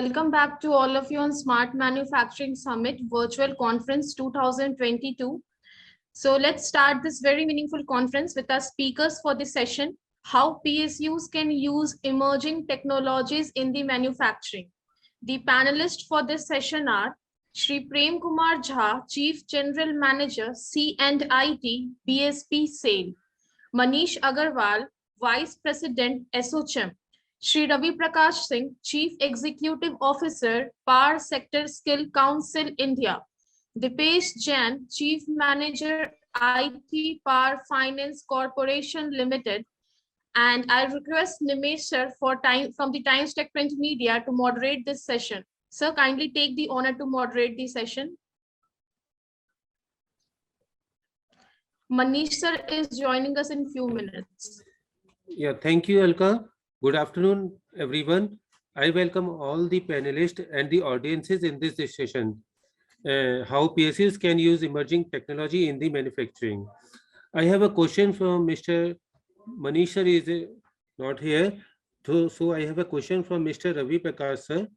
Welcome back to all of you on Smart Manufacturing Summit Virtual Conference 2022. So let's start this very meaningful conference with our speakers for this session, how PSUs can use emerging technologies in the manufacturing. The panelists for this session are Shri Prem Kumar Jha, Chief General Manager, C&IT, BSP SAIL, Manish Agarwal, Vice President, SOCHM, Shri Ravi Prakash Singh, Chief Executive Officer, Power Sector Skill Council, India, Dipesh Jain, Chief Manager, IT Power Finance Corporation Limited, and I request Nimesh sir from the TimesTech Print Media to moderate this session. Sir, kindly take the honor to moderate the session. Manish sir is joining us in few minutes. Yeah, thank you, Alka. Good afternoon, everyone. I welcome all the panelists and the audiences in this session. How PSUs can use emerging technology in the manufacturing. I have a question from Mr. Manish sir is not here. So I have a question from Mr. Ravi Prakash sir.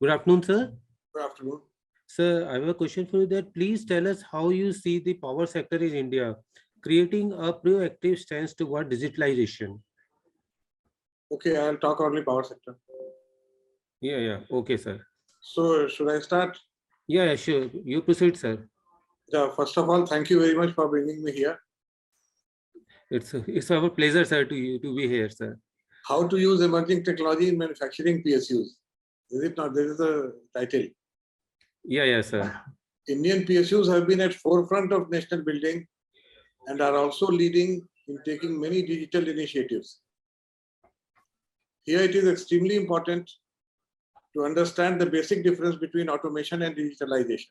Good afternoon, sir. Good afternoon. Sir, I have a question for you that please tell us how you see the power sector in India creating a proactive stance toward digitalization. Okay, I'll talk only power sector. Yeah. Okay, sir. So should I start? Yeah, sure. You proceed, sir. Yeah, first of all, thank you very much for bringing me here. It's our pleasure, sir, to be here, sir. How to use emerging technology in manufacturing PSUs. Is it not? This is the title. Yeah, sir. Indian PSUs have been at forefront of national building and are also leading in taking many digital initiatives. Here it is extremely important to understand the basic difference between automation and digitalization.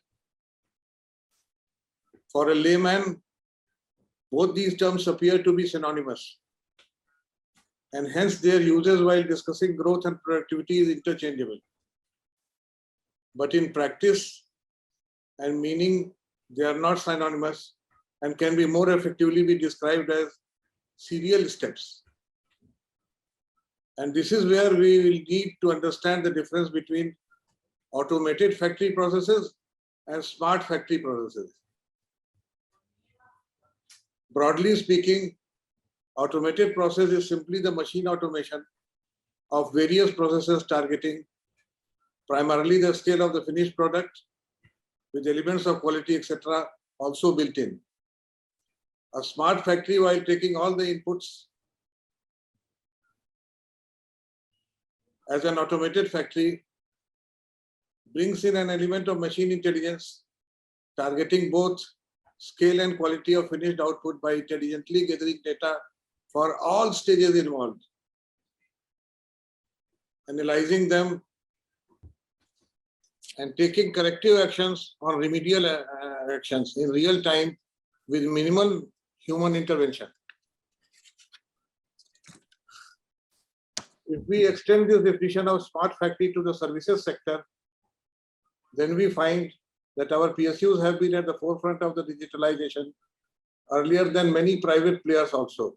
For a layman, both these terms appear to be synonymous, and hence their uses while discussing growth and productivity is interchangeable. But in practice and meaning, they are not synonymous and can be more effectively be described as serial steps. And this is where we will need to understand the difference between automated factory processes and smart factory processes. Broadly speaking, automated process is simply the machine automation of various processes targeting primarily the scale of the finished product with elements of quality, etc. also built in. A smart factory, while taking all the inputs as an automated factory, brings in an element of machine intelligence, targeting both scale and quality of finished output by intelligently gathering data for all stages involved, analyzing them, and taking corrective actions on remedial actions in real time with minimal human intervention. If we extend this definition of smart factory to the services sector, then we find that our PSUs have been at the forefront of the digitalization earlier than many private players also.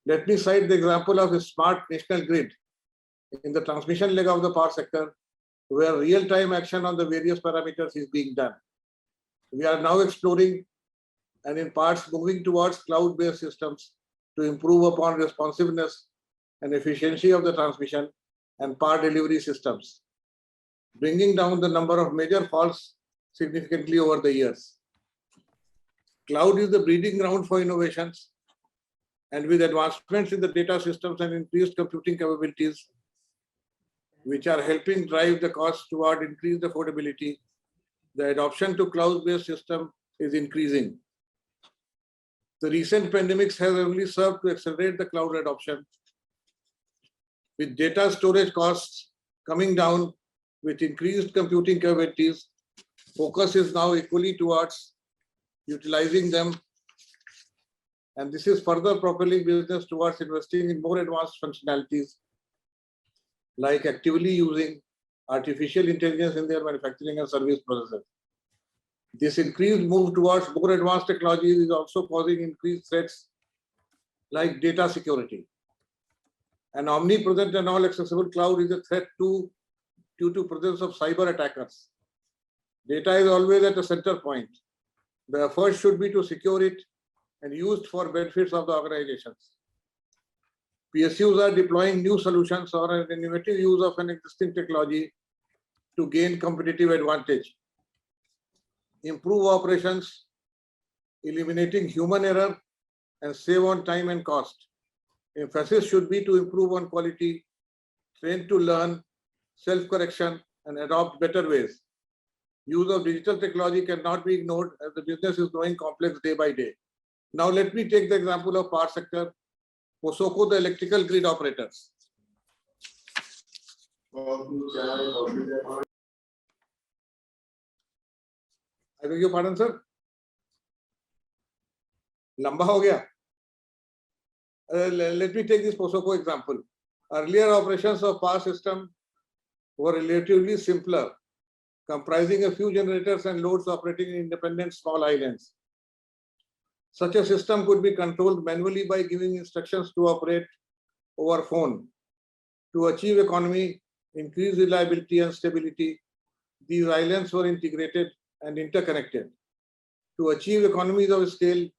Let me cite the example of a smart national grid in the transmission leg of the power sector, where real-time action on the various parameters is being done. We are now exploring and in parts moving towards cloud-based systems to improve upon responsiveness and efficiency of the transmission and power delivery systems, bringing down the number of major faults significantly over the years. Cloud is the breeding ground for innovations, and with advancements in the data systems and increased computing capabilities, which are helping drive the cost toward increased affordability, the adoption to cloud-based system is increasing. The recent pandemics have only served to accelerate the cloud adoption. With data storage costs coming down with increased computing capabilities, focus is now equally towards utilizing them, and this is further propelling business towards investing in more advanced functionalities like actively using artificial intelligence in their manufacturing and service processes. This increased move towards more advanced technologies is also causing increased threats like data security. An omnipresent and all accessible cloud is a threat to due to presence of cyber attackers. Data is always at the center point. The effort should be to secure it and used for benefits of the organizations. PSUs are deploying new solutions or an innovative use of an existing technology to gain competitive advantage, improve operations, eliminating human error, and save on time and cost. Emphasis should be to improve on quality, train to learn, self-correction, and adopt better ways. Use of digital technology cannot be ignored as the business is growing complex day by day. Now let me take the example of power sector, POSOCO, the electrical grid operators. I beg your pardon, sir. Lamba ho gaya. Let me take this POSOCO example. Earlier operations of power system were relatively simpler, comprising a few generators and loads operating in independent small islands. Such a system could be controlled manually by giving instructions to operate over phone. To achieve economy, increase reliability and stability, these islands were integrated and interconnected. To achieve economies of scale,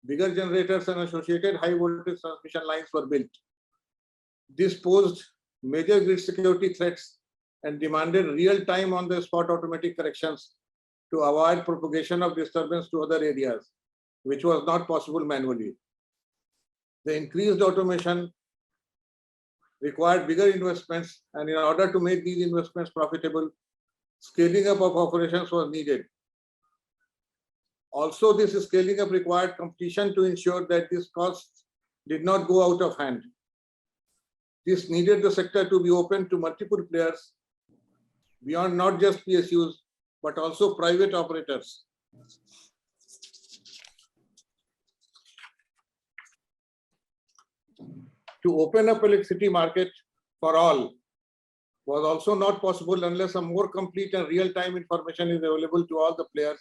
bigger generators and associated high voltage transmission lines were built. This posed major grid security threats and demanded real-time on-the-spot automatic corrections to avoid propagation of disturbance to other areas, which was not possible manually. The increased automation required bigger investments, and in order to make these investments profitable, scaling up of operations was needed. Also, this scaling up required competition to ensure that these costs did not go out of hand. This needed the sector to be open to multiple players beyond not just PSUs, but also private operators. To open up electricity market for all was also not possible unless a more complete and real-time information is available to all the players,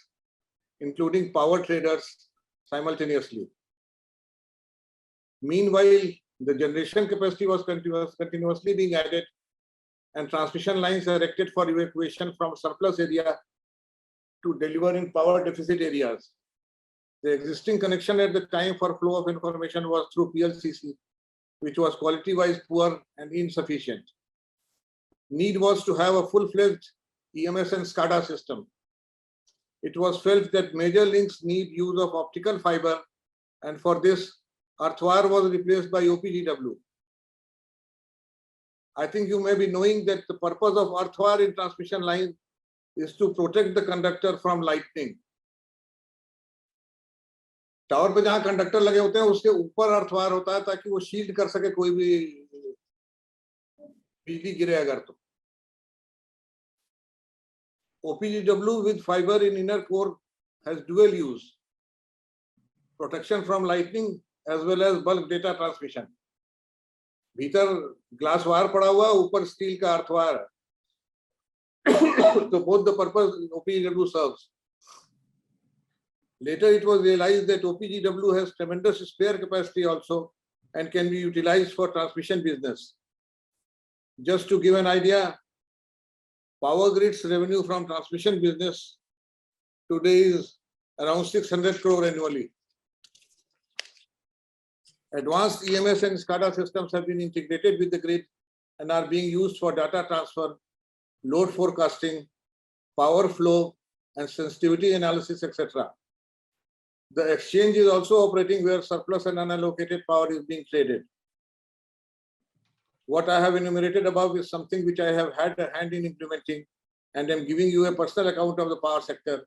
including power traders, simultaneously. Meanwhile, the generation capacity was continuously being added and transmission lines erected for evacuation from surplus area to deliver in power deficit areas. The existing connection at the time for flow of information was through PLCC, which was quality-wise poor and insufficient. Need was to have a full-fledged EMS and SCADA system. It was felt that major links need use of optical fiber, and for this, earthwire was replaced by OPGW. I think you may be knowing that the purpose of earthwire in transmission line is to protect the conductor from lightning. Tower पे जहां conductor लगे होते हैं उसके ऊपर अर्थवायर होता है ताकि वो शील्ड कर सके कोई भी बिजली गिरे अगर तो. OPGW with fiber in inner core has dual use, protection from lightning as well as bulk data transmission. भीतर ग्लास वायर पड़ा हुआ, ऊपर स्टील का अर्थवायर है. So both the purpose OPGW serves. Later it was realized that OPGW has tremendous spare capacity also and can be utilized for transmission business. Just to give an idea, Power Grid's revenue from transmission business today is around 600 crore annually. Advanced EMS and SCADA systems have been integrated with the grid and are being used for data transfer, load forecasting, power flow, and sensitivity analysis, etc. The exchange is also operating where surplus and unallocated power is being traded. What I have enumerated above is something which I have had a hand in implementing, and I'm giving you a personal account of the power sector,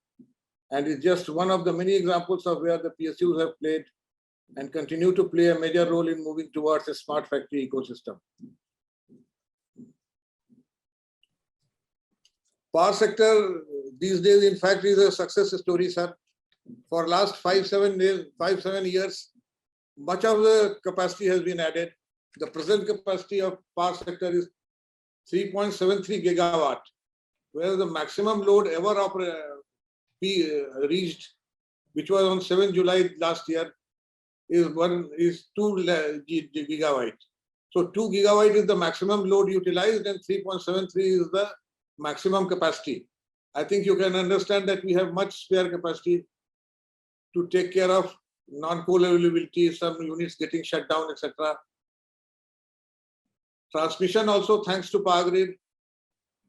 and it's just one of the many examples of where the PSUs have played and continue to play a major role in moving towards a smart factory ecosystem. Power sector these days, in fact, is a success story, sir. For last 5-7 years, much of the capacity has been added. The present capacity of power sector is 3.73 gigawatt, whereas the maximum load ever reached, which was on 7 July last year, is 2 gigawatt. So 2 gigawatt is the maximum load utilized and 3.73 is the maximum capacity. I think you can understand that we have much spare capacity to take care of non-coal availability, some units getting shut down, etc. Transmission also, thanks to Power Grid,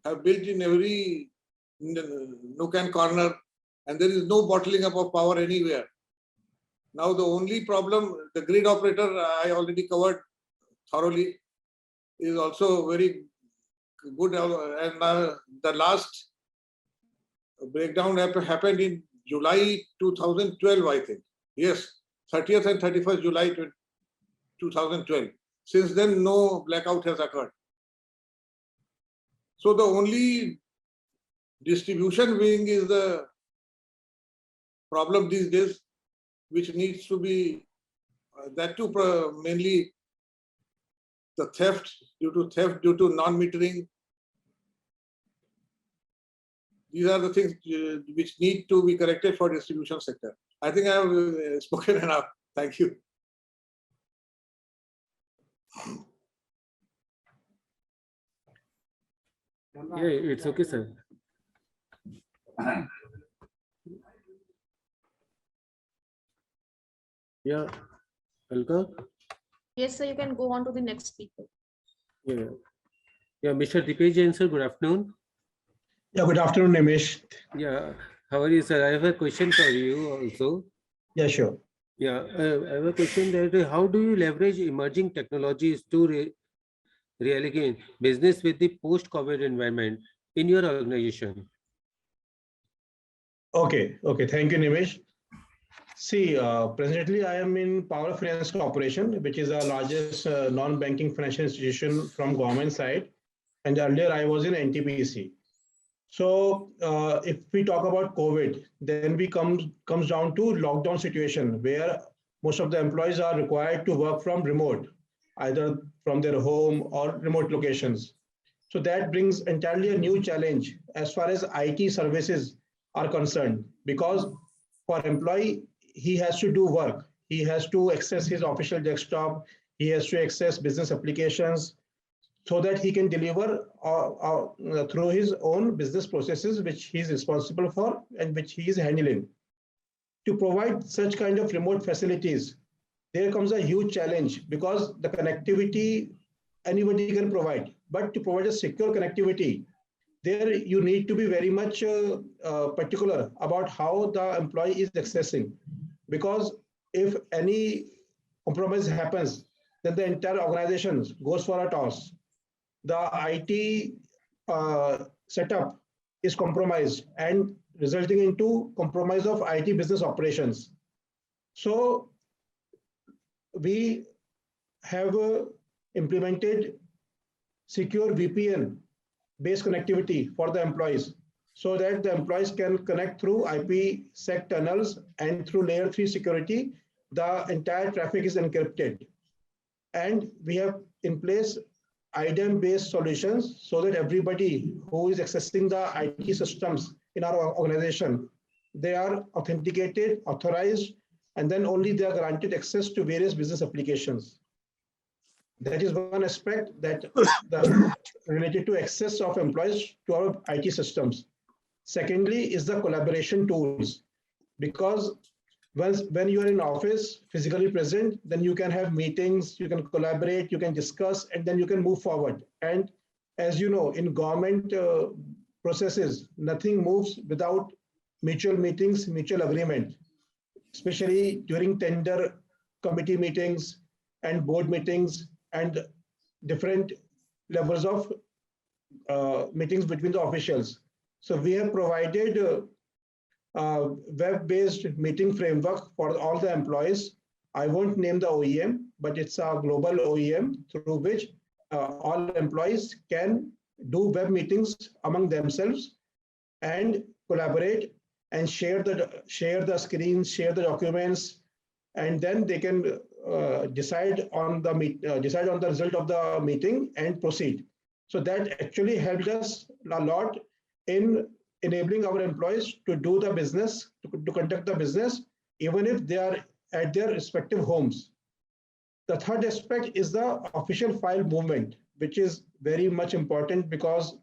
have built in every nook and corner, and there is no bottling up of power anywhere. Now the only problem, the grid operator, I already covered thoroughly, is also very good. And the last breakdown happened in July 2012, I think. Yes, 30th and 31st July 2012. Since then, no blackout has occurred. So the only distribution wing is the problem these days, which needs to be, that too mainly the theft, due to non-metering. These are the things which need to be corrected for distribution sector. I think I have spoken enough. Thank you. Yeah, it's okay, sir. Yeah, Alka? Yes, sir, you can go on to the next speaker. Yeah. Yeah, Mr. Dipesh Jain, sir, good afternoon. Yeah, good afternoon, Nimish. Yeah, how are you, sir? I have a question for you also. Yeah, sure. Yeah, I have a question that how do you leverage emerging technologies to realign business with the post-COVID environment in your organization? Okay. Thank you, Nimish. See, presently I am in Power Finance Corporation, which is the largest non-banking financial institution from government side. And earlier I was in NTPC. So if we talk about COVID, then we comes down to lockdown situation where most of the employees are required to work from remote, either from their home or remote locations. So that brings entirely a new challenge as far as IT services are concerned, because for employee, he has to do work. He has to access his official desktop. He has to access business applications so that he can deliver through his own business processes, which he is responsible for and which he is handling. To provide such kind of remote facilities, there comes a huge challenge because the connectivity anybody can provide, but to provide a secure connectivity, there you need to be very much particular about how the employee is accessing, because if any compromise happens, then the entire organization goes for a toss. The IT setup is compromised and resulting into compromise of IT business operations. So we have implemented secure VPN based connectivity for the employees so that the employees can connect through IPsec tunnels, and through layer 3 security, the entire traffic is encrypted. And we have in place IDEM based solutions so that everybody who is accessing the IT systems in our organization, they are authenticated, authorized, and then only they are granted access to various business applications. That is one aspect that related to access of employees to our IT systems. Secondly is the collaboration tools, because when you are in office physically present, then you can have meetings, you can collaborate, you can discuss, and then you can move forward. And as you know, in government processes, nothing moves without mutual meetings, mutual agreement, especially during tender committee meetings and board meetings and different levels of meetings between the officials. So we have provided web-based meeting framework for all the employees. I won't name the OEM, but it's a global OEM through which all employees can do web meetings among themselves and collaborate and share the screens, share the documents, and then they can decide on the result of the meeting and proceed. So that actually helped us a lot in enabling our employees to do the business, to conduct the business, even if they are at their respective homes. The third aspect is the official file movement, which is very much important because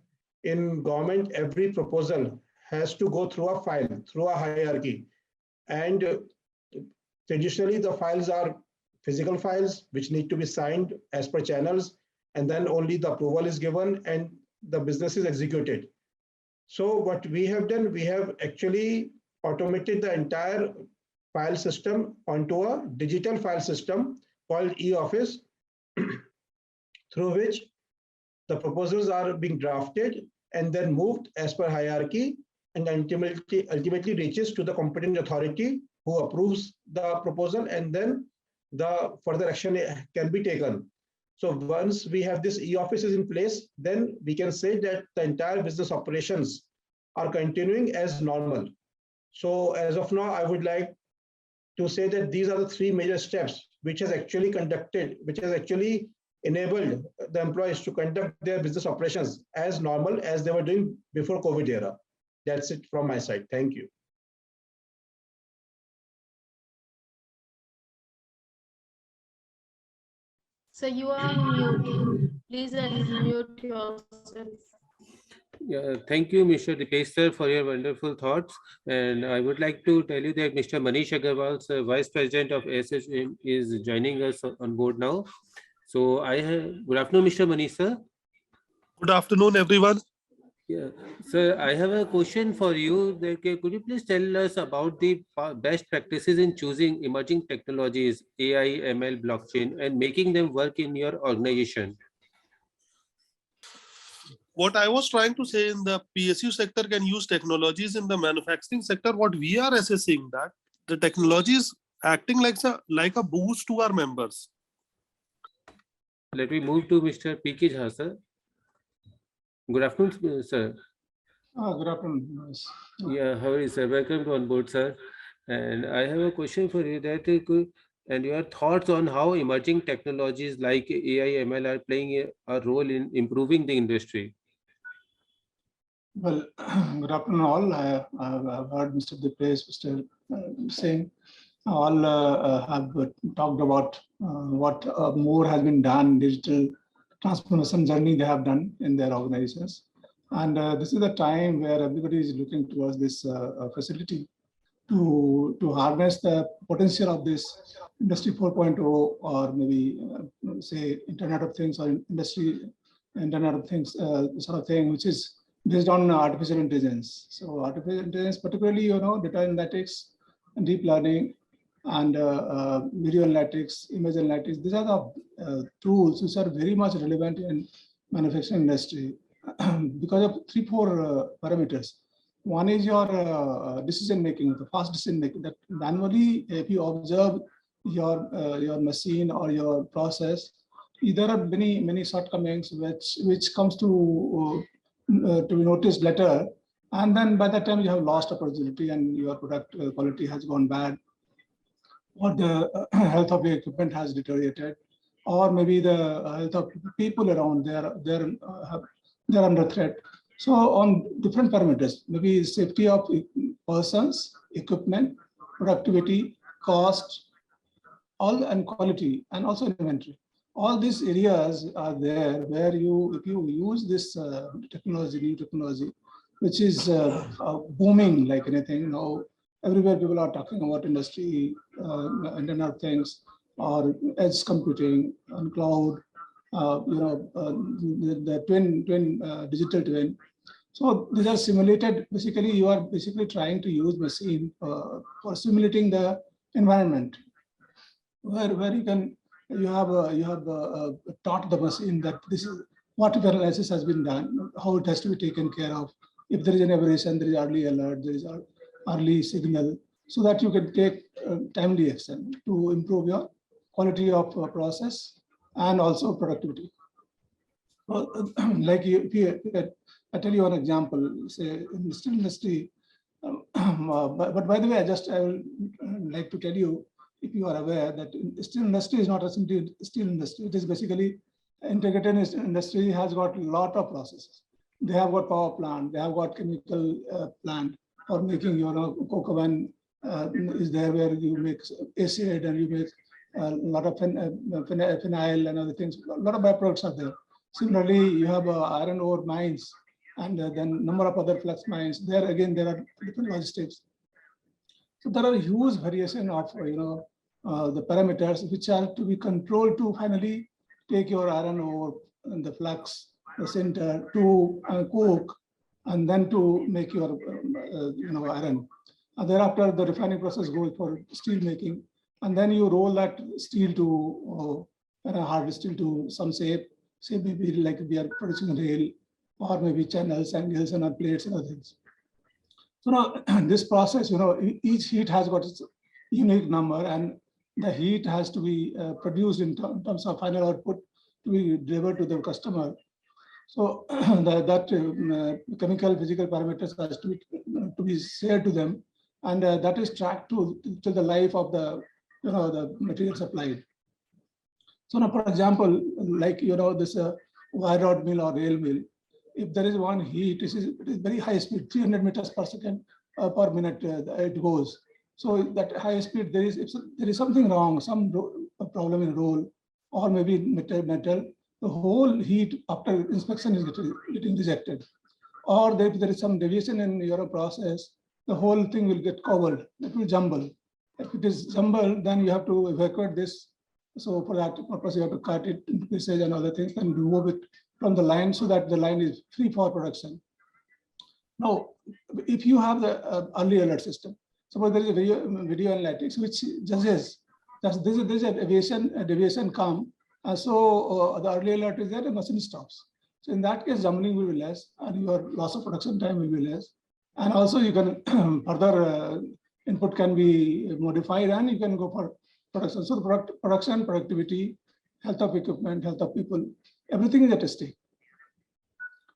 in government, every proposal has to go through a file, through a hierarchy. And traditionally, the files are physical files, which need to be signed as per channels, and then only the approval is given and the business is executed. So what we have done, we have actually automated the entire file system onto a digital file system called e-office, through which the proposals are being drafted and then moved as per hierarchy and ultimately reaches to the competent authority who approves the proposal, and then the further action can be taken. So once we have this e-office is in place, then we can say that the entire business operations are continuing as normal. So as of now, I would like to say that these are the three major steps which has actually enabled the employees to conduct their business operations as normal as they were doing before COVID era. That's it from my side. Thank you. So you are on mute. Please unmute yourself. Yeah, thank you, Mr. Dipesh sir, for your wonderful thoughts. And I would like to tell you that Mr. Manish Agarwal, sir, Vice President of SHM, is joining us on board now. So I have, good afternoon, Mr. Manish sir. Good afternoon, everyone. Yeah, sir, I have a question for you. Could you please tell us about the best practices in choosing emerging technologies, AI, ML, blockchain, and making them work in your organization? What I was trying to say, in the PSU sector can use technologies. In the manufacturing sector, what we are assessing that the technology is acting like a boost to our members. Let me move to Mr. P.K. Jha, sir. Good afternoon, sir. Good afternoon. Yeah, how are you, sir? Welcome to on board, sir. And I have a question for you that and your thoughts on how emerging technologies like AI, ML are playing a role in improving the industry. Well, good afternoon all. I've heard Mr. Dipesh, Mr. Singh, all have talked about what more has been done, digital transformation journey they have done in their organizations. And this is the time where everybody is looking towards this facility to harness the potential of this Industry 4.0, or maybe say Internet of Things, or Internet of Things sort of thing, which is based on artificial intelligence. So artificial intelligence, particularly, data analytics and deep learning and video analytics, image analytics, these are the tools which are very much relevant in manufacturing industry because of 3-4 parameters. One is your decision making, the fast decision making. That manually, if you observe your machine or your process, there are many shortcomings which comes to be noticed later, and then by that time you have lost opportunity and your product quality has gone bad, or the health of your equipment has deteriorated, or maybe the health of people around they're under threat. So on different parameters, maybe safety of persons, equipment, productivity, cost, all, and quality, and also inventory. All these areas are there where if you use this new technology, which is booming like anything. Now, everywhere people are talking about industry, Internet of Things, or edge computing and cloud, the twin digital twin. So these are simulated. Basically, you are trying to use machine for simulating the environment, where you have taught the machine that this is what analysis has been done, how it has to be taken care of. If there is an aberration, there is early alert, there is early signal, so that you can take timely action to improve your quality of process and also productivity. Well, like I tell you an example, say in the steel industry, but by the way, I will like to tell you, if you are aware, that steel industry is not a simple steel industry. It is basically integrated industry, has got a lot of processes. They have got power plant, they have got chemical plant for making, coke oven is there where you make acid and you make a lot of phenyl and other things. A lot of byproducts are there. Similarly, you have iron ore mines and then number of other flux mines. There again, there are different logistics. So there are huge variation of the parameters which are to be controlled to finally take your iron ore and the flux, the center to coke, and then to make your iron. And thereafter, the refining process goes for steel making, and then you roll that steel to hard steel to some shape. Say maybe like we are producing rail, or maybe channels, angles, and plates and other things. So now this process, each heat has got its unique number, and the heat has to be produced in terms of final output to be delivered to the customer. So that chemical, physical parameters has to be shared to them, and that is tracked to the life of the the material supplied. So now, for example, like this wire rod mill or rail mill, if there is one heat, it is very high speed, 300 meters per second per minute it goes. So that high speed, if there is something wrong, some problem in roll, or maybe metal, the whole heat after inspection is getting rejected. Or if there is some deviation in your process, the whole thing will get cobbled, it will jumble. If it is jumbled, then you have to evacuate this. So for that purpose, you have to cut it into pieces and other things and remove it from the line so that the line is free for production. Now, if you have the early alert system, suppose there is a video analytics which judges that this is a deviation come, so the early alert is there, the machine stops. So in that case, jumbling will be less, and your loss of production time will be less, and also you can further input can be modified, and you can go for production. So the production, productivity, health of equipment, health of people, everything is at stake.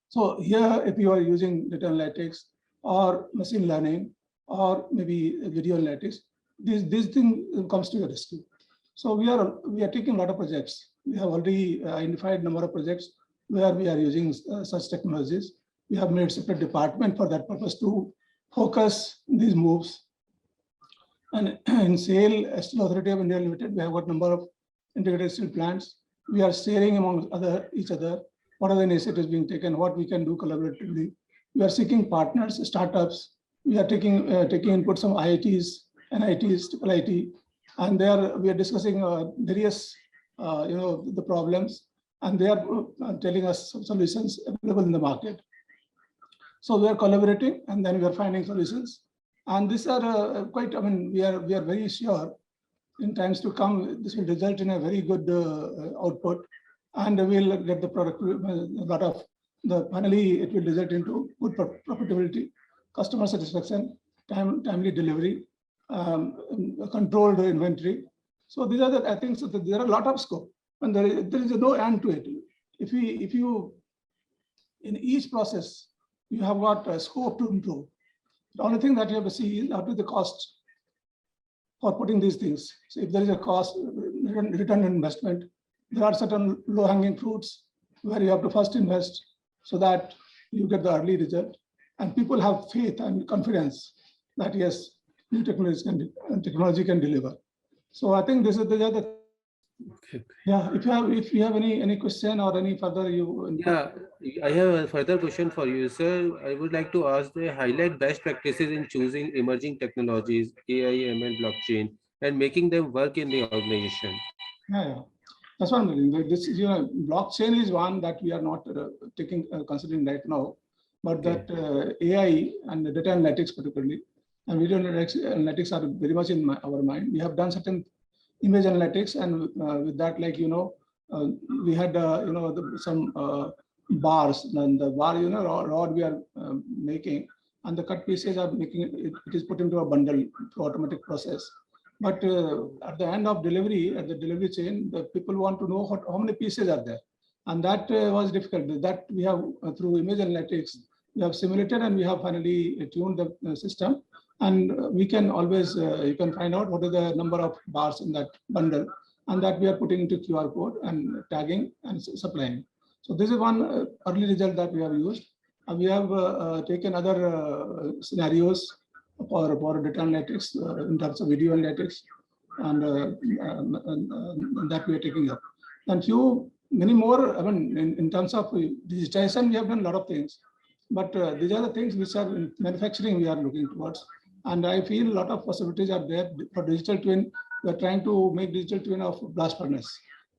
So here, if you are using data analytics or machine learning or maybe video analytics, this thing comes to your rescue. So we are taking a lot of projects. We have already identified a number of projects where we are using such technologies. We have made separate department for that purpose to focus these moves. And in SAIL, Steel Authority of India Limited, we have got a number of integrated steel plants. We are sharing among each other what are the initiatives being taken, what we can do collaboratively. We are seeking partners, startups. We are taking input from IITs, NITs, triple IT, and we are discussing various the problems, and they are telling us some solutions available in the market. So we are collaborating, and then we are finding solutions. And these are quite, we are very sure in times to come, this will result in a very good output, and we'll get the product, finally it will result into good profitability, customer satisfaction, timely delivery, controlled inventory. So these are the, I think, so there are a lot of scope, and there is no end to it. If you, in each process, you have got a scope to improve. The only thing that you have to see is what is the cost for putting these things. So if there is a cost, return on investment, there are certain low-hanging fruits where you have to first invest so that you get the early result, and people have faith and confidence that yes, new technology can deliver. So I think these are the Okay. yeah. If you have any question or any further Yeah, I have a further question for you, sir. I would like to ask the highlight best practices in choosing emerging technologies, AI, ML, blockchain, and making them work in the organization. Yeah. That's what I'm doing. This is, blockchain is one that we are not considering right now, but Okay. that AI and data analytics particularly, and video analytics are very much in our mind. We have done certain image analytics, and with that, like we had some bars, and the bar rod we are making, and the cut pieces are making it is put into a bundle through automatic process. But at the end of delivery, at the delivery chain, the people want to know how many pieces are there, and that was difficult. That we have through image analytics, we have simulated, and we have finally tuned the system. And we can always, you can find out what is the number of bars in that bundle, and that we are putting into QR code and tagging and supplying. So this is one early result that we have used. We have taken other scenarios for data analytics in terms of video analytics. and that we are taking up. And many more, I mean, in terms of digitization, we have done a lot of things, but these are the things which are in manufacturing we are looking towards. And I feel a lot of possibilities are there for digital twin. We are trying to make digital twin of blast furnace,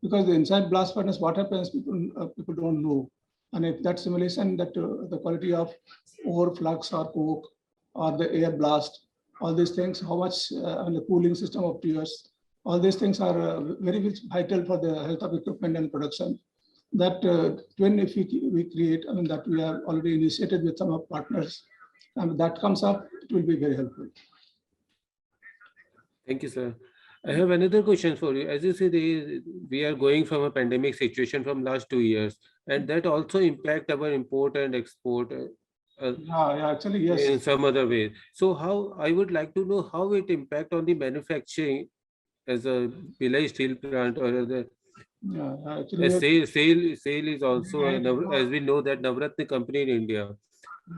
because the inside blast furnace, what happens, people don't know. And if that simulation, that the quality of ore flux or coke or the air blast, all these things, how much and the cooling system of tears, all these things are very vital for the health of equipment and production. That twin, if we create, I mean, that we have already initiated with some of partners, and that comes up, it will be very helpful. Thank you, sir. I have another question for you. As you say, we are going from a pandemic situation from last 2 years, and that also impact our import and export Yeah, actually, yes. in some other way. So how, I would like to know how it impact on the manufacturing as a Bhilai steel plant, or the Yeah, actually, SAIL is also, as we know, that Navratna company in India.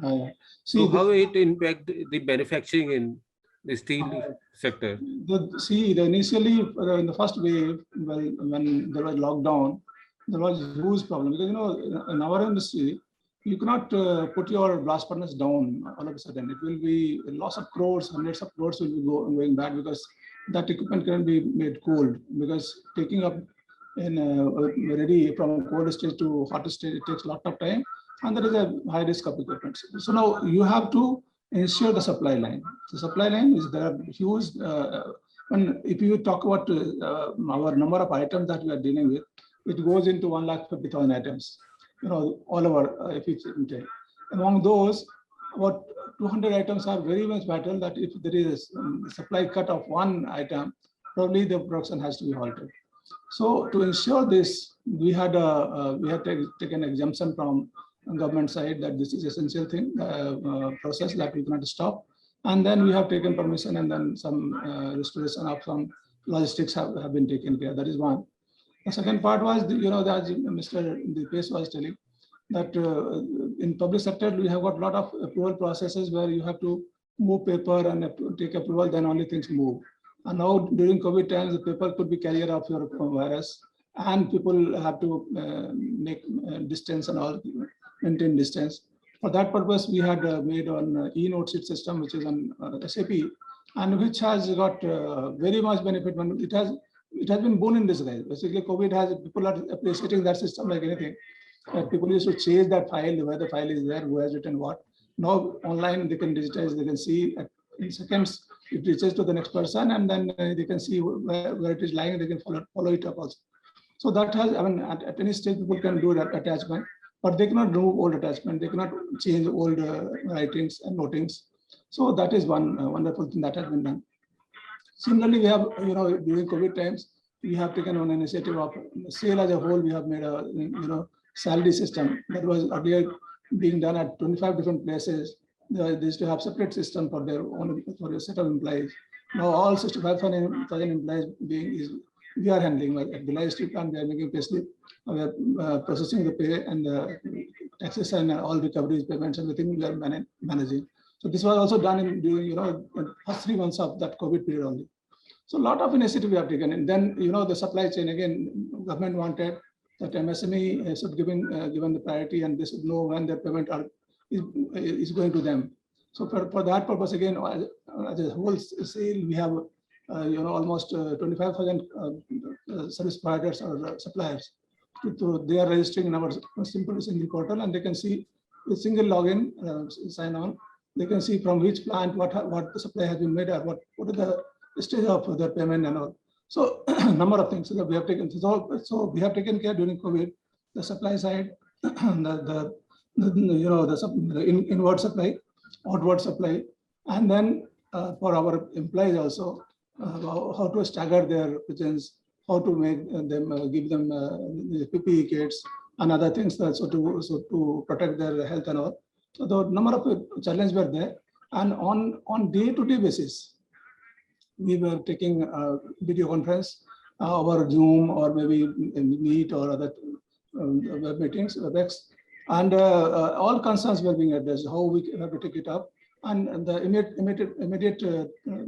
uh, So see, how it impact the manufacturing in the steel sector? initially in the first wave, well, when there was lockdown, there was huge problem, because in our industry, you cannot put your blast furnace down all of a sudden. It will be lots of crores, hundreds of crores will be going back, because that equipment can be made cold, because taking up in ready from cold stage to hot stage, it takes a lot of time, and there is a high risk of equipment. So now you have to ensure the supply line. The supply line is there huge. And if you talk about our number of items that we are dealing with, it goes into 150,000 items. All over. If you take among those, about 200 items are very much vital. That if there is a supply cut of one item, probably the production has to be halted. So to ensure this, we had taken exemption from government side that this is essential thing, process that we cannot stop. And then we have taken permission, and then some restoration of some logistics have been taken care. That is one. The second part was, that Mr. Dipesh was telling, that in public sector, we have got a lot of approval processes where you have to move paper and take approval, then only things move. And now during COVID times, the paper could be carrier of your virus, and people have to make distance and all, maintain distance. For that purpose, we had made on e-note sheet system, which is on SAP, and which has got very much benefit. When it has been boon in disguise. Basically, COVID has, people are appreciating that system like anything. People used to chase that file, where the file is there, who has written what. Now online they can digitize, they can see in seconds it reaches to the next person, and then they can see where it is lying, they can follow it up also. So that has, I mean, at any stage people can do that attachment, but they cannot remove old attachment, they cannot change old writings and notings. So that is one wonderful thing that has been done. Similarly, we have, during COVID times, we have taken on initiative of SAIL as a whole. We have made a, salary system that was earlier being done at 25 different places. They used to have separate system for their own, for a set of employees. Now all 65,000 employees we are handling. At the last plant, we are making pay slip, we are processing the pay and the taxes and all recoveries, payments, everything we are managing. So this was also done during, the first 3 months of that COVID period only. So a lot of initiative we have taken. And then, the supply chain, again, government wanted that MSME should given the priority, and they should know when their payment is going to them. So for that purpose, again, as a whole SAIL, we have, almost 25,000 service providers or suppliers. So they are registering in our single portal, and they can see with single login, sign on. They can see from which plant what the supply has been made, or what is the stage of the payment and all. So number of things that we have taken. So we have taken care during COVID, the supply side, the inward supply, outward supply, and then for our employees also, how to stagger their presence, how to make them give them PPE kits and other things also to protect their health and all. So the number of challenges were there, and on day-to-day basis, we were taking a video conference over Zoom or maybe Meet or other web meetings, WebEx, and all concerns were being addressed, how we have to take it up, and the immediate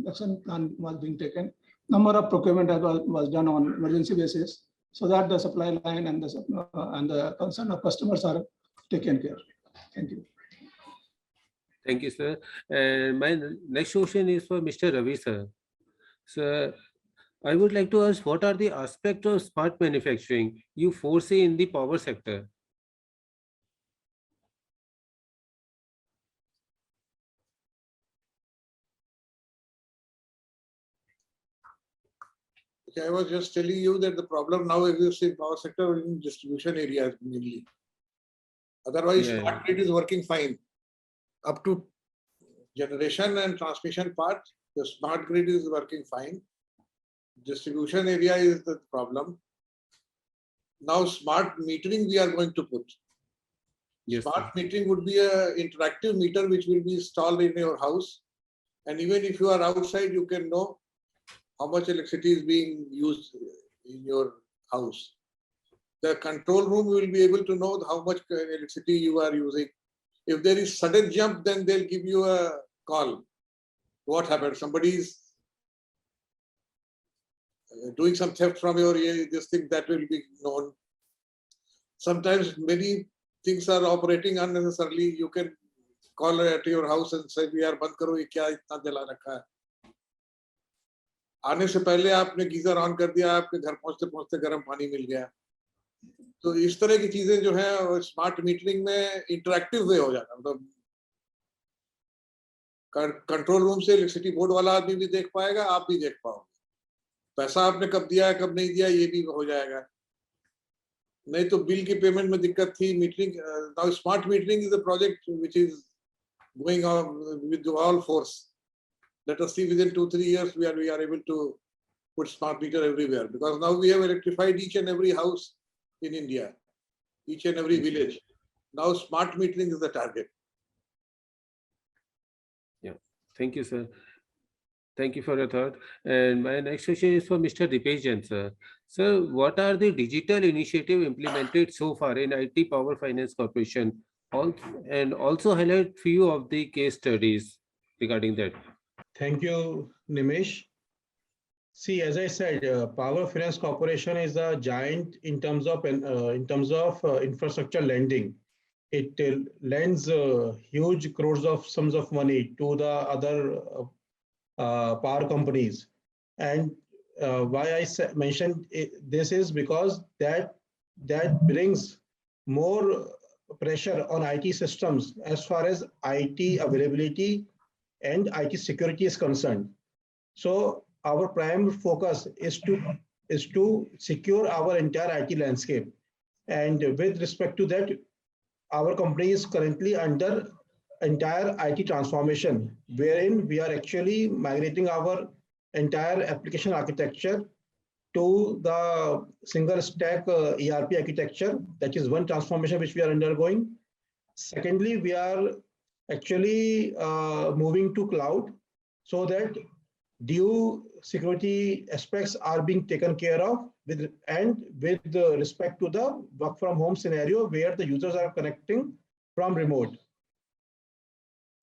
action plan was being taken. number of procurement was done on emergency basis, so that the supply line and the concern of customers are taken care. Thank you. Thank you, sir. And my next question is for Mr. Ravi, sir. Sir, I would like to ask, what are the aspects of smart manufacturing you foresee in the power sector? I was just telling you that the problem now exists in power sector in distribution areas mainly. Otherwise, Yeah. smart grid is working fine. Up to generation and transmission part, the smart grid is working fine. Distribution area is the problem. Now, smart metering we are going to put. Yes, Smart sir. metering would be an interactive meter which will be installed in your house. And even if you are outside, you can know how much electricity is being used in your house. The control room will be able to know how much electricity you are using. If there is sudden jump, then they'll give you a call. What happened? Somebody is doing some theft from your this thing, that will be known. Sometimes many things are operating unnecessarily. You can call at your house and say, "We are बंद करो, ये क्या इतना जला रखा है?" आने से पहले आपने गीजर ऑन कर दिया, आपके घर पहुंचते पहुंचते गर्म पानी मिल गया. तो इस तरह की चीजें जो है स्मार्ट मीटरिंग में इंटरेक्टिव वे हो जाता है. मतलब कंट्रोल रूम से इलेक्ट्रिसिटी बोर्ड वाला आदमी भी देख पाएगा, आप भी देख पाओगे. पैसा आपने कब दिया है, कब नहीं दिया, ये भी हो जाएगा. नहीं तो बिल की पेमेंट में दिक्कत थी. Metering now smart metering is a project which is going on with all force. Let us see within 2-3 years we are able to put smart meter everywhere, because now we have electrified each and every house in India, each and every village. Now smart metering is the target. Yeah. Thank you, sir. Thank you for your thought. And my next question is for Mr. Dipesh Jain, sir. Sir, what are the digital initiative implemented so far in IT Power Finance Corporation? And also highlight few of the case studies regarding that. Thank you, Nimesh. See, as I said, Power Finance Corporation is a giant in terms of infrastructure lending. It lends huge crores of sums of money to the other power companies. And why I mentioned this is because that brings more pressure on IT systems as far as IT availability and IT security is concerned. So our prime focus is to secure our entire IT landscape. And with respect to that, our company is currently under entire IT transformation, wherein we are actually migrating our entire application architecture to the single stack ERP architecture. That is one transformation which we are undergoing. Secondly, we are actually moving to cloud so that due security aspects are being taken care of with respect to the work from home scenario where the users are connecting from remote.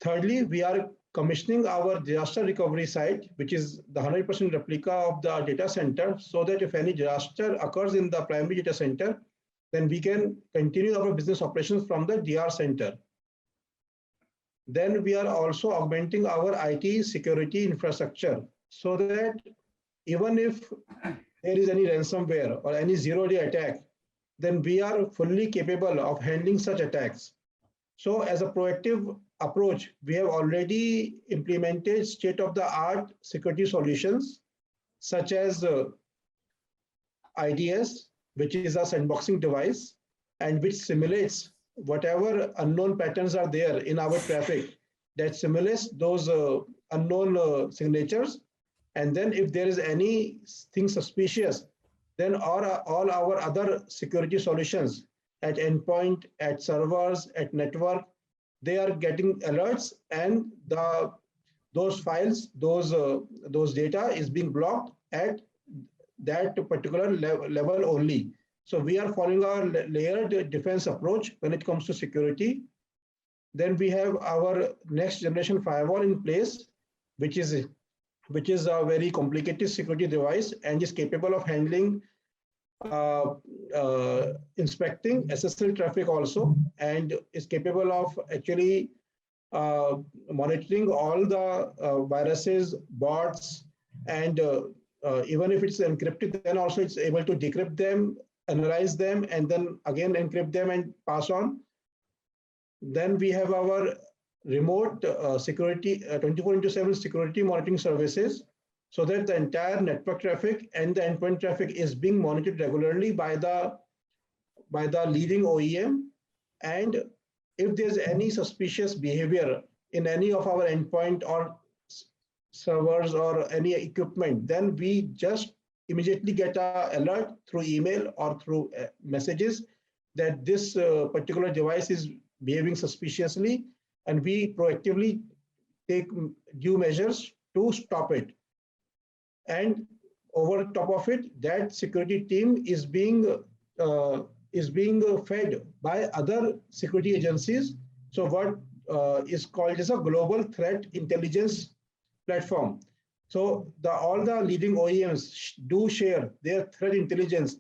Thirdly, we are commissioning our disaster recovery site, which is the 100% replica of the data center, so that if any disaster occurs in the primary data center, then we can continue our business operations from the DR center. Then we are also augmenting our IT security infrastructure so that even if there is any ransomware or any zero-day attack, then we are fully capable of handling such attacks. So as a proactive approach, we have already implemented state-of-the-art security solutions such as IDS, which is a sandboxing device and which simulates whatever unknown patterns are there in our traffic, that simulates those unknown signatures. And then if there is anything suspicious, then all our other security solutions at endpoint, at servers, at network, they are getting alerts, and those files, those data is being blocked at that particular level only. So we are following our layered defense approach when it comes to security. Then we have our next generation firewall in place, which is which is a very complicated security device and is capable of handling inspecting SSL traffic also, and is capable of actually monitoring all the viruses, bots, and even if it's encrypted, then also it's able to decrypt them, analyze them, and then again encrypt them and pass on. Then we have our remote security 24/7 security monitoring services, so that the entire network traffic and the endpoint traffic is being monitored regularly by the leading OEM. And if there's any suspicious behavior in any of our endpoint or servers or any equipment, then we just immediately get an alert through email or through messages that this particular device is behaving suspiciously, and we proactively take due measures to stop it. And over top of it, that security team is being fed by other security agencies. So what is called as a global threat intelligence platform. So all the leading OEMs do share their threat intelligence,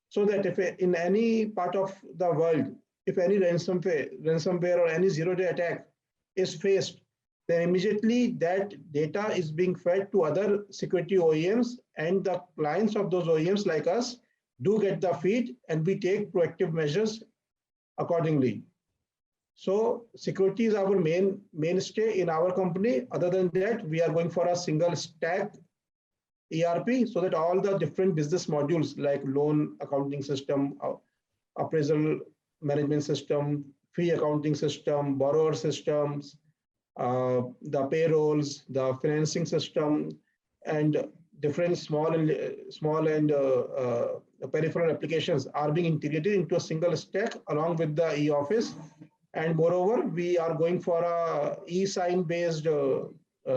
so that if in any part of the world, if any ransomware or any zero-day attack is faced, then immediately that data is being fed to other security OEMs, and the clients of those OEMs like us do get the feed, and we take proactive measures accordingly. So security is our mainstay in our company. Other than that, we are going for a single stack ERP, so that all the different business modules like loan accounting system, appraisal management system, fee accounting system, borrower systems, the payrolls, the financing system, and different small and peripheral applications are being integrated into a single stack along with the e-office. And moreover, we are going for a e-sign based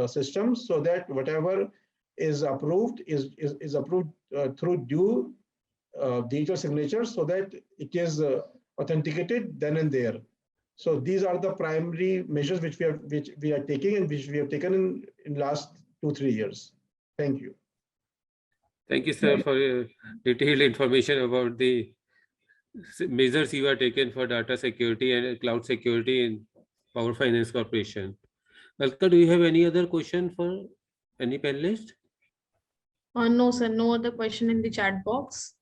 system, so that whatever is approved is approved through due digital signature, so that it is authenticated then and there. So these are the primary measures which we are taking, and which we have taken in last 2-3 years. Thank you. Thank you, sir, for your detailed information about the measures you are taken for data security and cloud security in Power Finance Corporation. Alka, do you have any other question for any panelist? No, sir, no other question in the chat box.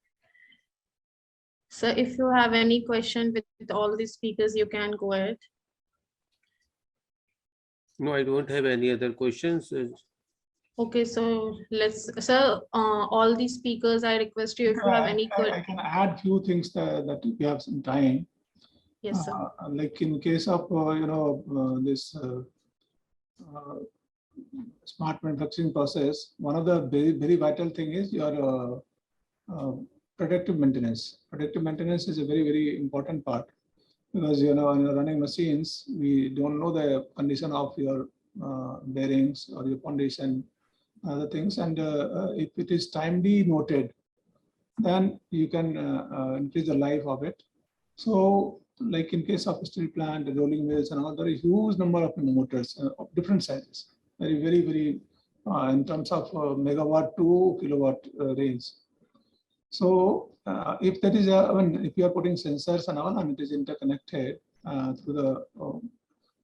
So if you have any question with all the speakers, you can go ahead. No, I don't have any other questions. Okay, so sir, all the speakers, I request you if you have any I can add few things that we have some time. Yes, sir. Like in case of this smart manufacturing process, one of the very vital thing is your predictive maintenance. Predictive maintenance is a very important part, because when you're running machines, we don't know the condition of your bearings or your foundation, other things, and if it is timely noted, then you can increase the life of it. So, like in case of steel plant, the rolling mills, and all, there is huge number of motors of different sizes, very in terms of megawatt to kilowatt range. So, if that is if you are putting sensors and all, and it is interconnected through the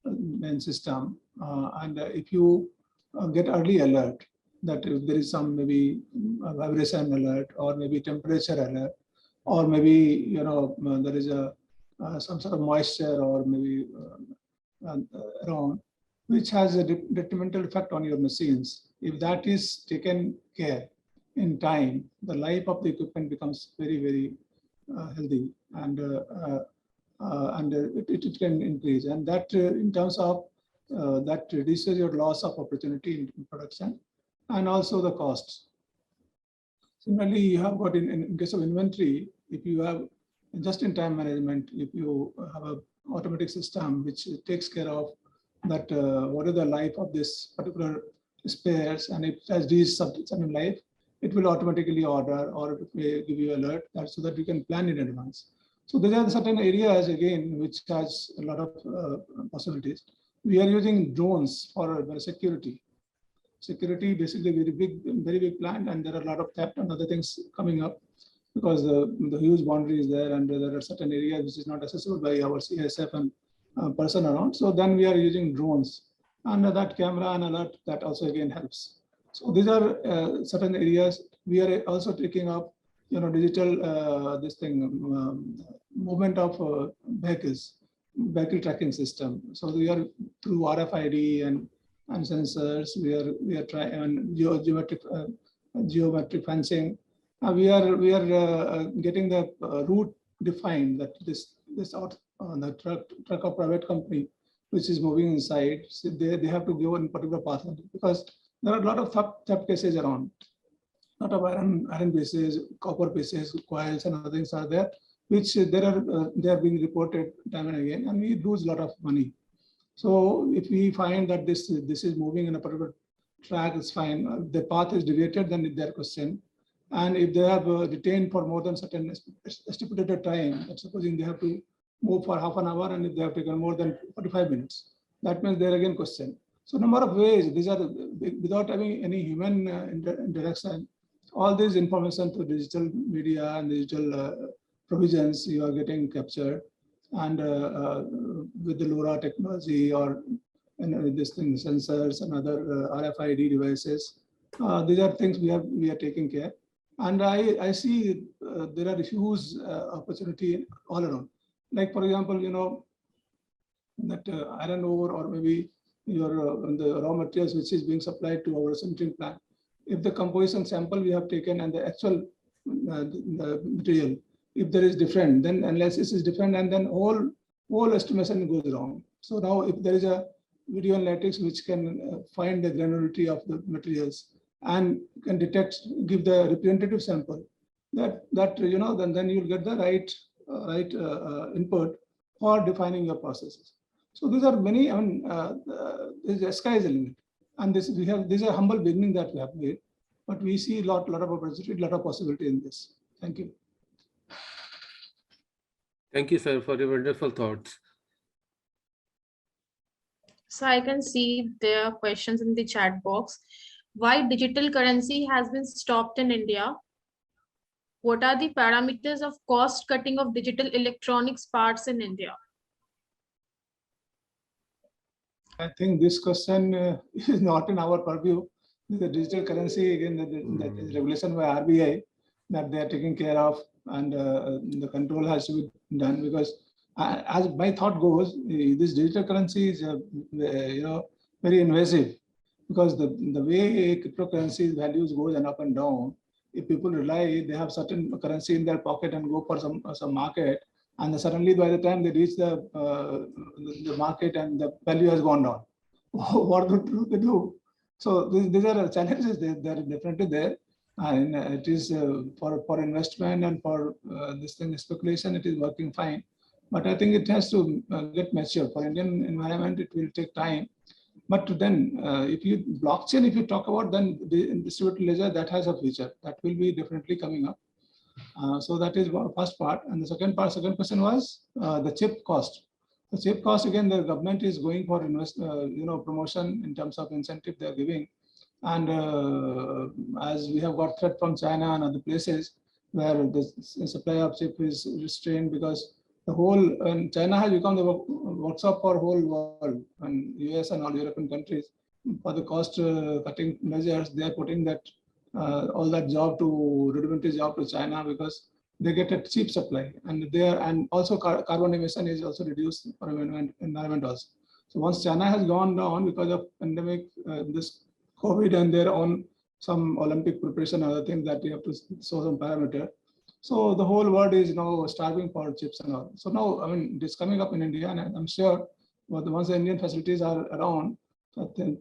main system, and if you get early alert that if there is some maybe vibration alert, or maybe temperature alert, or maybe there is a some sort of moisture or maybe around, which has a detrimental effect on your machines. If that is taken care in time, the life of the equipment becomes very healthy, and it can increase, and that in terms of that reduces your loss of opportunity in production, and also the costs. Similarly, you have got in case of inventory, if you have just-in-time management, if you have an automatic system which takes care of that, what is the life of this particular spares, and if it has reached certain life, it will automatically order, or it may give you alert, so that you can plan in advance. So there are certain areas again which has a lot of possibilities. We are using drones for security. security, basically very big plant, and there are a lot of theft and other things coming up because the huge boundary is there, and there are certain areas which is not accessible by our CSF and person around. So then we are using drones, and that camera and alert, that also again helps. So these are certain areas. We are also taking up, digital movement of vehicles, vehicle tracking system. So we are through RFID and sensors. We are trying and geometric fencing. We are getting the route defined, that this out the truck or private company which is moving inside, so they have to go in particular path, because there are a lot of theft cases around. Lot of iron pieces, copper pieces, coils, and other things are there, which they are being reported time and again, and we lose a lot of money. So if we find that this is moving in a particular track, it's fine. The path is deviated, then it's their question. And if they have detained for more than certain stipulated time, supposing they have to move for half an hour, and if they have taken more than 45 minutes, that means they're again question. So number of ways, these are without having any human interaction, all this information through digital media and digital provisions, you are getting captured. And with the LoRa technology or this thing, sensors and other RFID devices, these are things we are taking care. And I see there are huge opportunity all around. Like for example, that iron ore, or maybe your the raw materials which is being supplied to our sintering plant. If the composition sample we have taken and the actual the material, if there is different, then analysis is different, and then whole estimation goes wrong. So now if there is a video analytics which can find the granularity of the materials and can detect, give the representative sample, then you'll get the right input for defining your processes. So these are many. I mean, the sky is the limit, and this is a humble beginning that we have made, but we see a lot of opportunity, lot of possibility in this. Thank you. Thank you, sir, for your wonderful thoughts. So I can see there are questions in the chat box. Why digital currency has been stopped in India? What are the parameters of cost cutting of digital electronics parts in India? I think this question is not in our purview. The digital currency, again, that is regulation by RBI that they are taking care of, and the control has to be done, because as my thought goes, this digital currency is very invasive, because the way cryptocurrency values goes up and down, if people rely, they have certain currency in their pocket and go for some market, and suddenly by the time they reach the market and the value has gone down, what do they do? So these are challenges. They are definitely there, and it is for investment and for this thing speculation, it is working fine. But I think it has to get mature. For Indian environment, it will take time. But then, if you talk about, then the distributed ledger, that has a future that will be definitely coming up. So that is first part. And the second question was the chip cost. The chip cost, again, the government is going for promotion in terms of incentive they are giving. And as we have got threat from China and other places where the supply of chip is restrained, because the whole, and China has become the workshop for whole world, and US and all European countries, for the cost cutting measures, they are putting that all that rudimentary job to China, because they get a cheap supply, and also carbon emission is also reduced for environment also. So once China has gone down because of pandemic, this COVID, and their own some Olympic preparation, other things that you have to show some parameter. So the whole world is now starving for chips and all. So now, I mean, it is coming up in India, and I'm sure once the Indian facilities are around,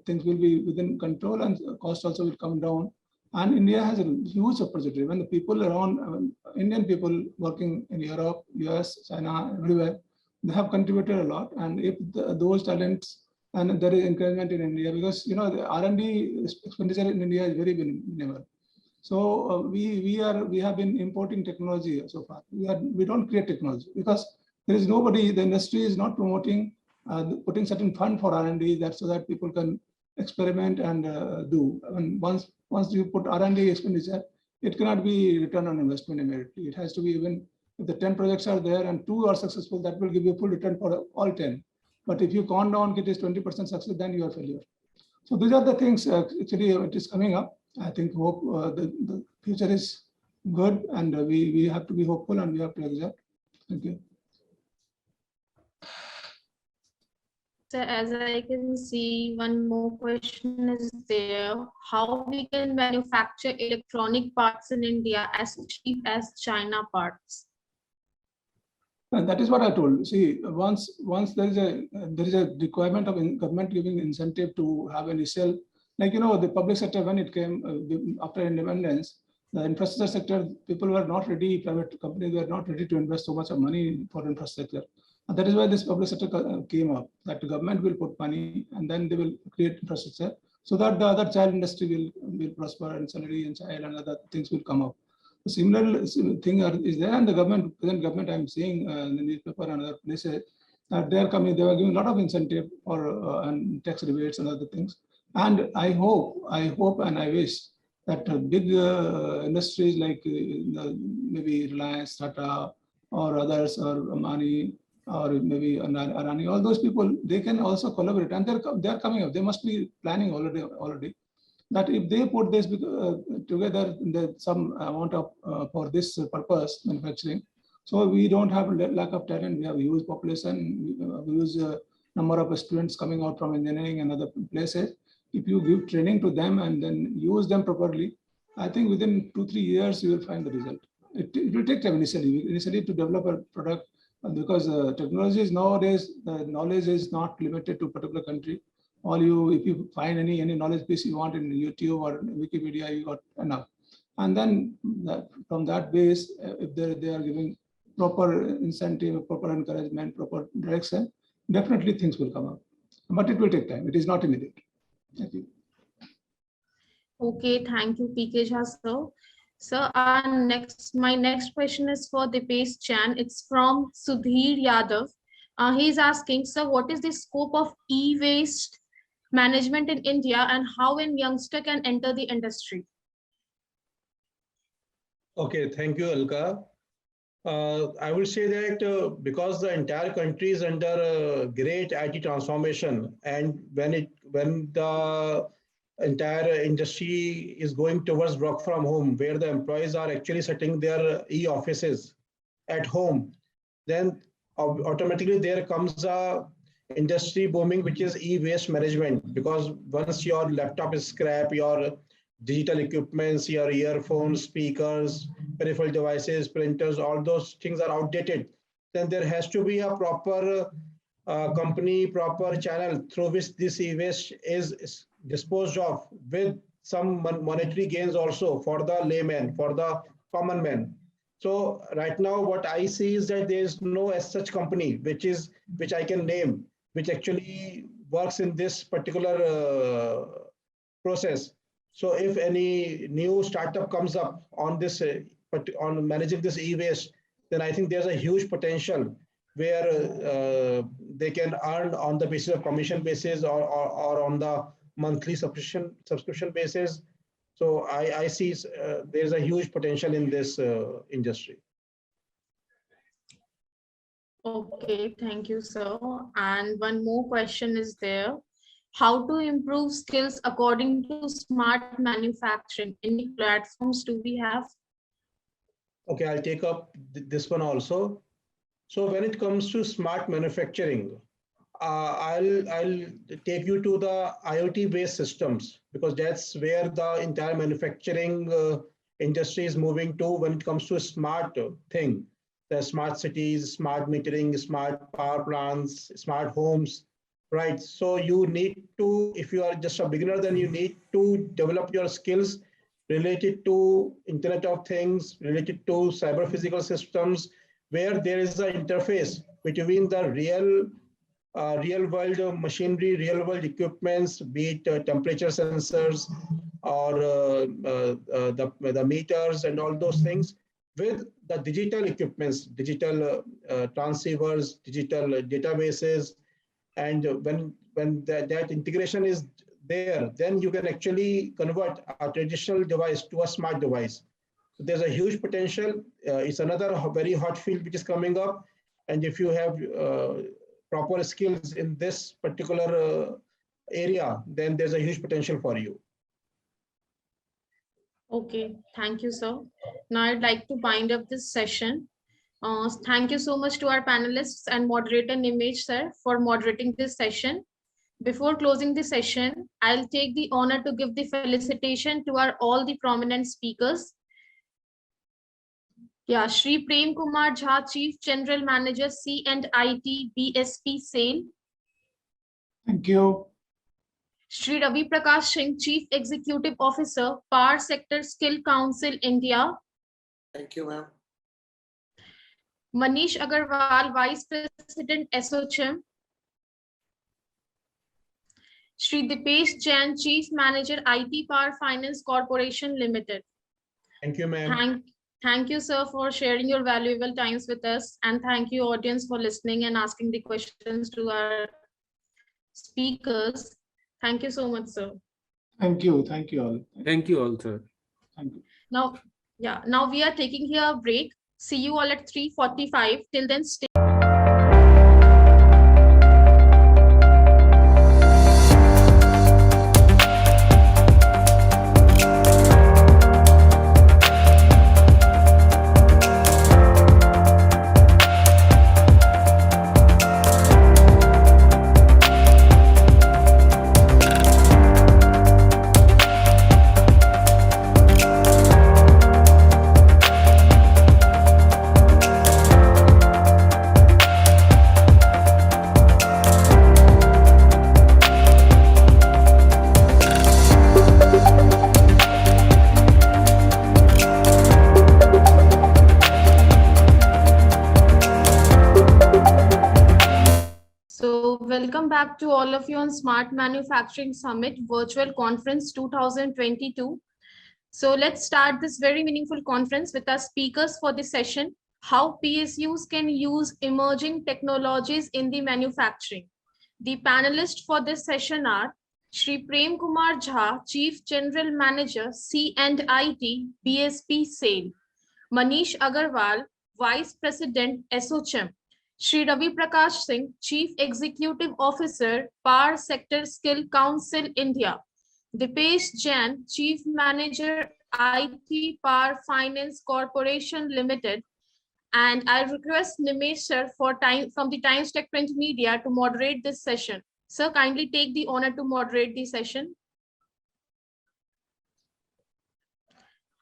things will be within control, and cost also will come down. And India has a huge opportunity. When the people around, Indian people working in Europe, US, China, everywhere, they have contributed a lot. And if those talents, and there is encouragement in India, because the R&D expenditure in India is very minimal. So we have been importing technology so far. We don't create technology, because there is nobody. The industry is not promoting putting certain fund for R&D, so that people can experiment and do. And once you put R&D expenditure, it cannot be return on investment immediately. It has to be, even if the 10 projects are there and 2 are successful, that will give you full return for all 10. But if you count down it is 20% success, then you are failure. So these are the things actually it is coming up. I think hope the future is good, and we have to be hopeful and we have to exert. Thank you. So as I can see, one more question is there. How we can manufacture electronic parts in India as cheap as China parts? And that is what I told. See, once there is a requirement of government giving incentive to have initial, like the public sector, when it came after independence, the infrastructure sector, people were not ready, private companies were not ready to invest so much of money for infrastructure. And that is why this public sector came up, that the government will put money and then they will create infrastructure so that the other child industry will prosper, and salary and child and other things will come up. A similar thing is there, and the present government, I'm seeing in the newspaper and other places, that they are giving a lot of incentive for and tax rebates and other things. And I hope and I wish that big industries like maybe Reliance, Tata, or others, or Amani, or maybe Arani, all those people, they can also collaborate, and they're coming up. They must be planning already. That if they put this together, some amount of for this purpose, manufacturing, so we don't have lack of talent. We have huge population, we use number of students coming out from engineering and other places. If you give training to them and then use them properly, I think within 2-3 years you will find the result. It will take time initially to develop a product, because technology is nowadays, the knowledge is not limited to a particular country. If you find any knowledge piece you want in YouTube or Wikipedia, you got enough. And then from that base, if they are giving proper incentive, proper encouragement, proper direction, definitely things will come up. But it will take time. It is not immediate. Thank you. Okay, thank you, PK Jha sir. So my next question is for Dipesh Chan. It's from Sudhir Yadav. He's asking, sir, what is the scope of e-waste management in India, and how a youngster can enter the industry? Okay, thank you, Alka. I will say that because the entire country is under great IT transformation, and when the entire industry is going towards work from home, where the employees are actually setting their e-offices at home, then automatically there comes a industry booming, which is e-waste management. Because once your laptop is scrap, your digital equipments, your earphones, speakers, peripheral devices, printers, all those things are outdated, then there has to be a proper company, proper channel through which this e-waste is disposed of, with some monetary gains also for the layman, for the common man. So right now what I see is that there is no as such company which I can name, which actually works in this particular process. So if any new startup comes up on this, on managing this e-waste, then I think there's a huge potential where they can earn on the basis of commission basis, or on the monthly subscription basis. So I see there's a huge potential in this industry. Okay, thank you, sir. And one more question is there. How to improve skills according to smart manufacturing? Any platforms do we have? Okay, I'll take up this one also. So when it comes to smart manufacturing, I'll take you to the IoT-based systems, because that's where the entire manufacturing industry is moving to when it comes to a smart thing. The smart cities, smart metering, smart power plants, smart homes, right? So you need to, if you are just a beginner, then you need to develop your skills related to Internet of Things, related to cyber physical systems, where there is an interface between the real world machinery, real world equipments, be it temperature sensors or the meters and all those things, with the digital equipments, digital transceivers, digital databases. And when that integration is there, then you can actually convert a traditional device to a smart device. So there's a huge potential. It's another very hot field which is coming up. And if you have proper skills in this particular area, then there's a huge potential for you. Okay, thank you, sir. Now I'd like to wind up this session. Thank you so much to our panelists and moderator Nimesh sir for moderating this session. Before closing the session, I'll take the honor to give the felicitation to all the prominent speakers. Yeah, Shri Prem Kumar Jha, Chief General Manager, C&IT BSP SAIL. Thank you. Shri Ravi Prakash Singh, Chief Executive Officer, Power Sector Skill Council, India. Thank you, ma'am. Manish Agarwal, Vice President, SOCHM. Shri Dipesh Jain, Chief Manager, IT Power Finance Corporation Limited. Thank you, ma'am. Thank you, sir, for sharing your valuable times with us. And thank you, audience, for listening and asking the questions to our speakers. Thank you so much, sir. Thank you. Thank you all. Thank you all, sir. Thank you. Now we are taking here a break. See you all at 3:45. Till then, stay. Welcome back to all of you on Smart Manufacturing Summit Virtual Conference 2022. So let's start this very meaningful conference with our speakers for this session, how PSUs can use emerging technologies in the manufacturing. The panelists for this session are Shri Prem Kumar Jha, Chief General Manager, C&IT BSP SAIL, Manish Agarwal, Vice President, SOCHM, Shri Ravi Prakash Singh, Chief Executive Officer, Power Sector Skill Council, India. Dipesh Jain, Chief Manager, IT Power Finance Corporation Limited. And I request Nimesh sir from the TimesTech Print Media to moderate this session. Sir, kindly take the honor to moderate the session.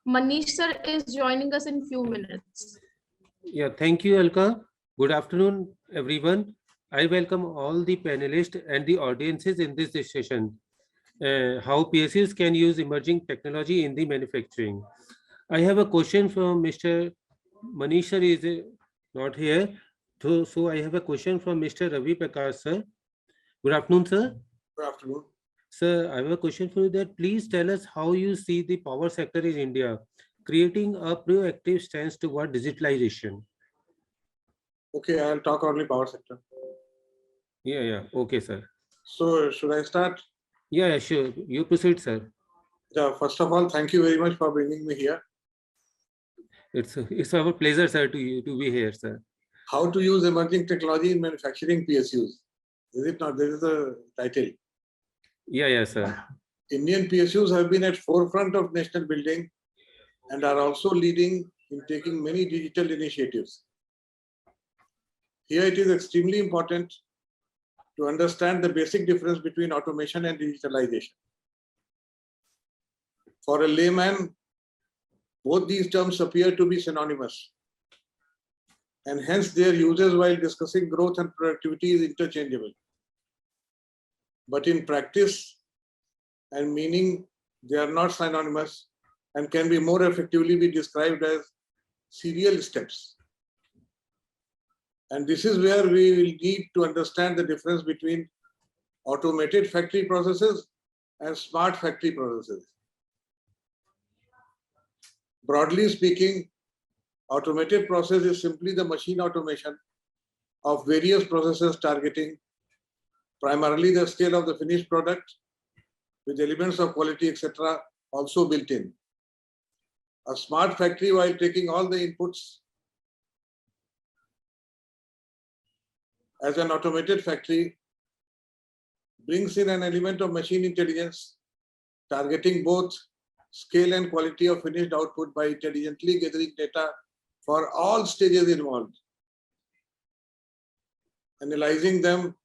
Manish sir is joining us in few minutes. Yeah, thank you, Alka. Good afternoon, everyone. I welcome all the panelists and the audiences in this session. How PSUs can use emerging technology in the manufacturing. I have a question from Mr. Manish sir is not here. So I have a question from Mr. Ravi Prakash sir. Good afternoon, sir. Good afternoon. Sir, I have a question for you that please tell us how you see the power sector in India creating a proactive stance toward digitalization. Okay, I'll talk only power sector. Yeah. Okay, sir. So should I start? Yeah, sure. You proceed, sir. Yeah, first of all, thank you very much for bringing me here. It's our pleasure, sir, to be here, sir. How to use emerging technology in manufacturing PSUs. Is it not? This is the title. Yeah, sir. Indian PSUs have been at forefront of national building and are also leading in taking many digital initiatives. Here it is extremely important to understand the basic difference between automation and digitalization. For a layman, both these terms appear to be synonymous, and hence their uses while discussing growth and productivity is interchangeable. But in practice and meaning, they are not synonymous and can be more effectively be described as serial steps. And this is where we will need to understand the difference between automated factory processes and smart factory processes. Broadly speaking, automated process is simply the machine automation of various processes targeting primarily the scale of the finished product with elements of quality, etc. also built in. A smart factory, while taking all the inputs as an automated factory, brings in an element of machine intelligence, targeting both scale and quality of finished output by intelligently gathering data for all stages involved, analyzing them